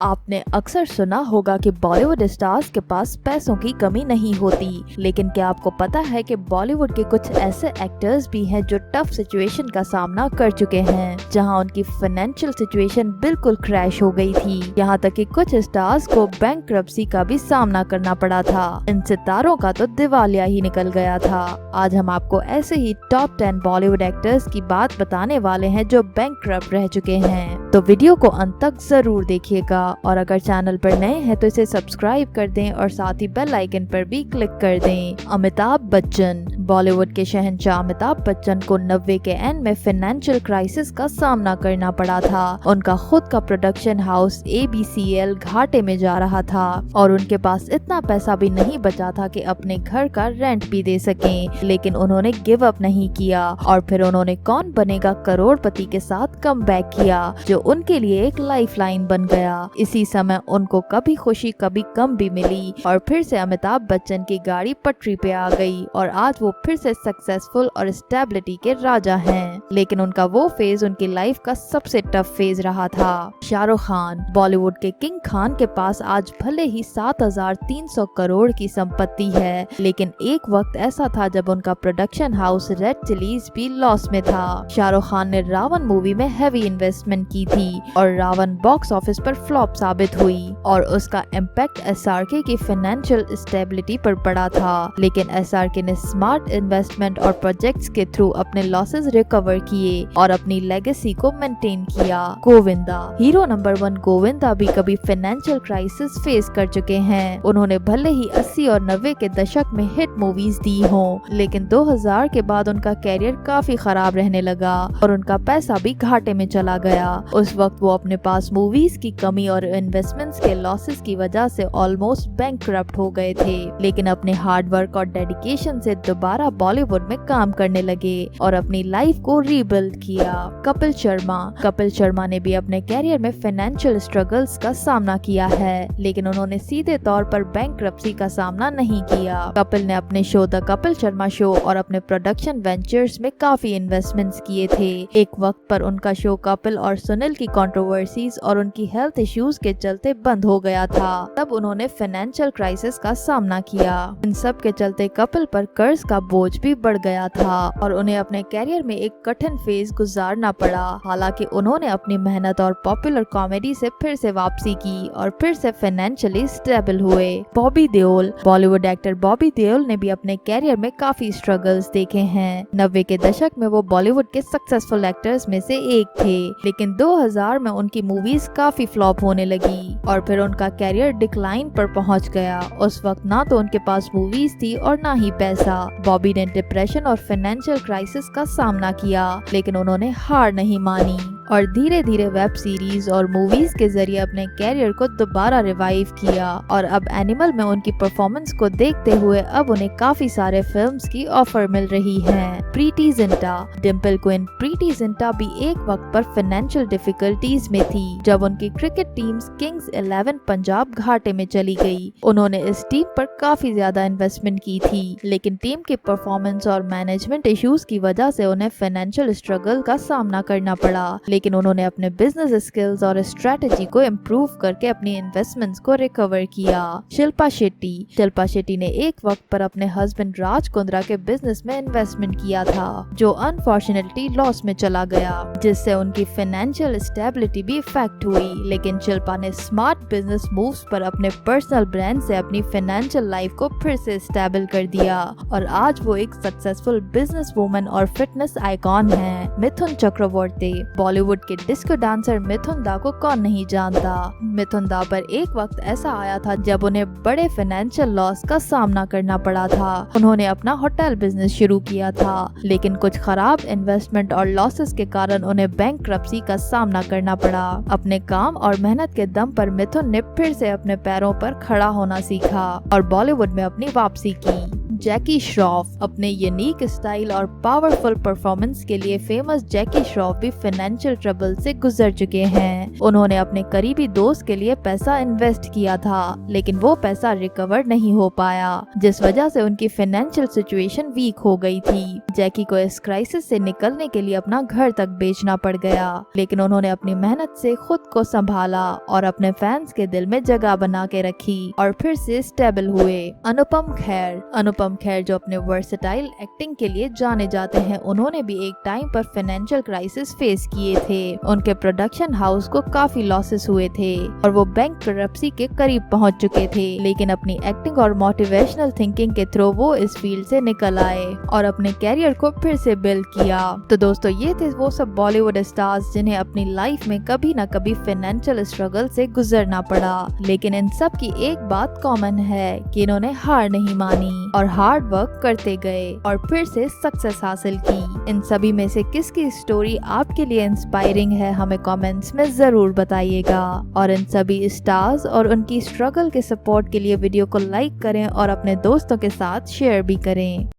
आपने अक्सर सुना होगा कि बॉलीवुड स्टार्स के पास पैसों की कमी नहीं होती, लेकिन क्या आपको पता है कि बॉलीवुड के कुछ ऐसे एक्टर्स भी हैं जो टफ सिचुएशन का सामना कर चुके हैं, जहां उनकी फाइनेंशियल सिचुएशन बिल्कुल क्रैश हो गई थी। यहां तक कि कुछ स्टार्स को बैंकरप्सी का भी सामना करना पड़ा था। इन सितारों का तो दिवालिया ही निकल गया था। आज हम आपको ऐसे ही टॉप 10 बॉलीवुड एक्टर्स की बात बताने वाले हैं जो बैंकरप्ट रह चुके हैं, तो वीडियो को अंत तक जरूर देखिएगा। और अगर चैनल पर नए हैं तो इसे सब्सक्राइब कर दें और साथ ही बेल आइकन पर भी क्लिक कर दें। अमिताभ बच्चन। बॉलीवुड के शहंशाह अमिताभ बच्चन को 90 के एंड में फाइनेंशियल क्राइसिस का सामना करना पड़ा था। उनका खुद का प्रोडक्शन हाउस ABCL घाटे में जा रहा था और उनके पास इतना पैसा भी नहीं बचा था कि अपने घर का रेंट भी दे सकें, लेकिन उन्होंने गिव अप नहीं किया और फिर उन्होंने कौन बनेगा करोड़पति के साथ कम बैक किया, जो उनके लिए एक लाइफलाइन बन गया। इसी समय उनको कभी खुशी कभी गम भी मिली और फिर से अमिताभ बच्चन की गाड़ी पटरी पे आ गई और आज वो फिर से सक्सेसफुल और स्टेबिलिटी के राजा हैं। लेकिन उनका वो फेज उनकी लाइफ का सबसे टफ फेज रहा था। शाहरुख खान। बॉलीवुड के किंग खान के पास आज भले ही 7,300 करोड़ की संपत्ति है, लेकिन एक वक्त ऐसा था जब उनका प्रोडक्शन हाउस रेड चिलीज भी लॉस में था। शाहरुख खान ने रावण मूवी में हैवी इन्वेस्टमेंट की थी और रावण बॉक्स ऑफिस पर फ्लॉप साबित हुई और उसका इम्पैक्ट SRK की फाइनेंशियल स्टेबिलिटी पर पड़ा था। लेकिन SRK ने स्मार्ट इन्वेस्टमेंट और प्रोजेक्ट्स के थ्रू अपने लॉसेस रिकवर किए और अपनी लेगेसी को मेंटेन किया। गोविंदा। हीरो नंबर 1 गोविंदा भी कभी फाइनेंशियल क्राइसिस फेस कर चुके हैं। उन्होंने भले ही 80 और 90 के दशक में हिट मूवीज दी हो, लेकिन 2000 के बाद उनका कैरियर काफी खराब रहने लगा और उनका पैसा भी घाटे में चला गया। उस वक्त वो अपने पास मूवीज की कमी और इन्वेस्टमेंट्स के लॉसेस की वजह से ऑलमोस्ट बैंकरप्ट हो गए थे, लेकिन अपने हार्ड वर्क और डेडिकेशन से दोबारा बॉलीवुड में काम करने लगे और अपनी लाइफ को रीबिल्ड किया। कपिल शर्मा। कपिल शर्मा ने भी अपने कैरियर में फाइनेंशियल स्ट्रगल्स का सामना किया है, लेकिन उन्होंने सीधे तौर पर बैंकरप्सी का सामना नहीं किया। कपिल ने अपने show the Kapil Sharma show और अपने प्रोडक्शन वेंचर्स में काफी इन्वेस्टमेंट्स किए थे। एक वक्त पर उनका शो कपिल और सुनील की कंट्रोवर्सीज और उनकी हेल्थ इश्यूज के चलते बंद हो गया था। तब उन्होंने फाइनेंशियल क्राइसिस का सामना किया। इन सब के चलते कपिल पर कर्ज का बोझ भी बढ़ गया था और उन्हें अपने कैरियर में एक कठिन फेज गुजारना पड़ा। हालांकि उन्होंने अपनी मेहनत और पॉपुलर कॉमेडी से फिर से वापसी की और फिर से फाइनेंशियली स्टेबल हुए। बॉबी देओल। बॉलीवुड एक्टर बॉबी देओल ने भी अपने कैरियर में काफी स्ट्रगल्स देखे हैं। 90 के दशक में वो बॉलीवुड के सक्सेसफुल एक्टर्स में से एक थे, लेकिन 2000 में उनकी मूवीज काफी फ्लॉप होने लगी और फिर उनका कैरियर डिक्लाइन पर पहुंच गया। उस वक्त ना तो उनके पास मूवीज थी और ना ही पैसा। बॉबी ने डिप्रेशन और फाइनेंशियल क्राइसिस का सामना किया, लेकिन उन्होंने हार नहीं मानी और धीरे धीरे वेब सीरीज और मूवीज के जरिए अपने कैरियर को दोबारा रिवाइव किया और अब एनिमल में उनकी परफॉर्मेंस को देखते हुए अब उन्हें काफी सारे फिल्म्स की ऑफर मिल रही है। प्रीति जिंटा। डिम्पल क्वीन प्रीति जिंटा भी एक वक्त पर फाइनेंशियल डिफिकल्टीज में थी जब उनकी क्रिकेट टीम किंग्स 11 पंजाब घाटे में चली गई। उन्होंने इस टीम पर काफी ज्यादा इन्वेस्टमेंट की थी, लेकिन टीम के परफॉर्मेंस और मैनेजमेंट इश्यूज की वजह से उन्हें फाइनेंशियल स्ट्रगल का सामना करना पड़ा, लेकिन उन्होंने अपने बिजनेस स्किल्स और स्ट्रेटजी को इम्प्रूव करके अपनी इन्वेस्टमेंट्स को रिकवर किया। शिल्पा शेट्टी। शिल्पा शेट्टी ने एक वक्त पर अपने हस्बैंड राज कुंद्रा के बिजनेस में इन्वेस्टमेंट किया था, जो अनफॉर्चुनेटली लॉस में चला गया, जिससे उनकी फाइनेंशियल स्टेबिलिटी भी इफेक्ट हुई। लेकिन शिल्पा ने स्मार्ट बिजनेस मूव्स पर अपने पर्सनल ब्रांड से अपनी फाइनेंशियल लाइफ को फिर से स्टेबल कर दिया और आज वो एक सक्सेसफुल बिजनेस वुमन और फिटनेस आइकॉन है। मिथुन चक्रवर्ती। बॉलीवुड के डिस्को डांसर मिथुन दा को कौन नहीं जानता। मिथुन दा पर एक वक्त ऐसा आया था जब उन्हें बड़े फाइनेंशियल लॉस का सामना करना पड़ा था। उन्होंने अपना होटल बिजनेस शुरू किया था, लेकिन कुछ खराब इन्वेस्टमेंट और लॉसेस के कारण उन्हें बैंकरप्सी का सामना करना पड़ा। अपने काम और मेहनत के दम पर मिथुन ने फिर से अपने पैरों पर खड़ा होना सीखा और बॉलीवुड में अपनी वापसी की। जैकी श्रॉफ। अपने यूनिक स्टाइल और पावरफुल परफॉर्मेंस के लिए फेमस जैकी श्रॉफ भी फाइनेंशियल ट्रबल से गुजर चुके हैं। उन्होंने अपने करीबी दोस्त के लिए पैसा इन्वेस्ट किया था, लेकिन वो पैसा रिकवर नहीं हो पाया, जिस वजह से उनकी फाइनेंशियल सिचुएशन वीक हो गई थी। जैकी को इस क्राइसिस से निकलने के लिए अपना घर तक बेचना पड़ गया, लेकिन उन्होंने अपनी मेहनत से खुद को संभाला और अपने फैंस के दिल में जगह बना के रखी और फिर से स्टेबल हुए। अनुपम खेर जो अपने वर्सेटाइल एक्टिंग के लिए जाने जाते हैं, उन्होंने भी एक टाइम पर फाइनेंशियल क्राइसिस फेस किए थे। उनके प्रोडक्शन हाउस को काफी लॉसेस हुए थे और वो बैंक करप्सी के करीब पहुंच चुके थे, लेकिन अपनी एक्टिंग और मोटिवेशनल थिंकिंग के थ्रू वो इस फील्ड से निकल आए और अपने कैरियर को फिर से बिल्ड किया। तो दोस्तों, ये थे वो सब बॉलीवुड स्टार्स जिन्हें अपनी लाइफ में कभी न कभी फाइनेंशियल स्ट्रगल से गुजरना पड़ा, लेकिन इन सब की एक बात कॉमन है कि इन्होंने हार नहीं मानी और हार्ड वर्क करते गए और फिर से सक्सेस हासिल की। इन सभी में से किसकी स्टोरी आपके लिए इंस्पायरिंग है, हमें कमेंट्स में जरूर बताइएगा। और इन सभी स्टार्स और उनकी स्ट्रगल के सपोर्ट के लिए वीडियो को लाइक करें और अपने दोस्तों के साथ शेयर भी करें।